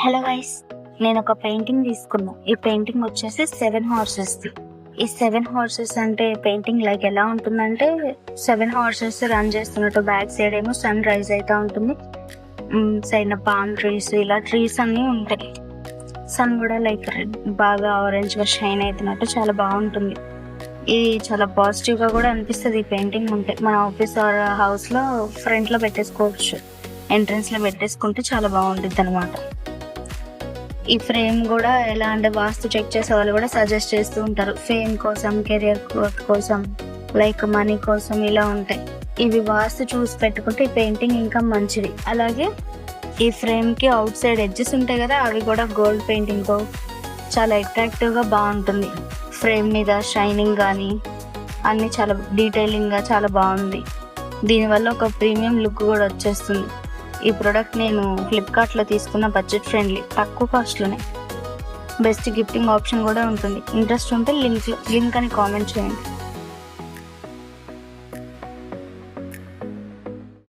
Hello guys, నేను ఒక painting తీసుకున్నా. ఈ పెయింటింగ్ వచ్చేసి 7 హార్సెస్ది. ఈ 7 హార్సెస్ అంటే పెయింటింగ్ లైక్ ఎలా ఉంటుందంటే 7 హార్సెస్ రన్ చేస్తున్నట్టు బ్యాక్ సైడ్ ఏమో సన్ రైజ్ అవుతూ ఉంటుంది. సైడ్ పామ్ ట్రీస్, ఇలా ట్రీస్ అన్నీ ఉంటాయి. సన్ కూడా లైక్ బాగా ఆరెంజ్గా షైన్ అవుతున్నట్టు చాలా బాగుంటుంది. ఇది చాలా పాజిటివ్గా కూడా అనిపిస్తుంది. ఈ పెయింటింగ్ ఉంటే మన ఆఫీస్ ఆర్ హౌస్లో ఫ్రంట్లో పెట్టేసుకోవచ్చు, ఎంట్రన్స్లో పెట్టేసుకుంటే చాలా బాగుంటుంది అనమాట. ఈ ఫ్రేమ్ కూడా ఎలా అంటే వాస్తు చెక్ చేసే వాళ్ళు కూడా సజెస్ట్ చేస్తూ ఉంటారు. ఫేమ్ కోసం, కెరియర్ గ్రోత్ కోసం, లైక్ మనీ కోసం ఇలా ఉంటాయి. ఇవి వాస్తు చూసి పెట్టుకుంటే ఈ పెయింటింగ్ ఇంకా మంచిది. అలాగే ఈ ఫ్రేమ్కి అవుట్ సైడ్ ఎడ్జెస్ ఉంటాయి కదా, అవి కూడా గోల్డ్ పెయింటింగ్తో చాలా అట్రాక్టివ్గా బాగుంటుంది. ఫ్రేమ్ మీద షైనింగ్ కానీ అన్నీ చాలా డీటెయిలింగ్గా చాలా బాగుంది. దీనివల్ల ఒక ప్రీమియం లుక్ కూడా వచ్చేస్తుంది. ఈ ప్రోడక్ట్ నేను ఫ్లిప్కార్ట్లో తీసుకున్న, బడ్జెట్ ఫ్రెండ్లీ, తక్కువ కాస్ట్లోనే. బెస్ట్ గిఫ్టింగ్ ఆప్షన్ కూడా ఉంటుంది. ఇంట్రెస్ట్ ఉంటే లింక్ అని కామెంట్ చేయండి.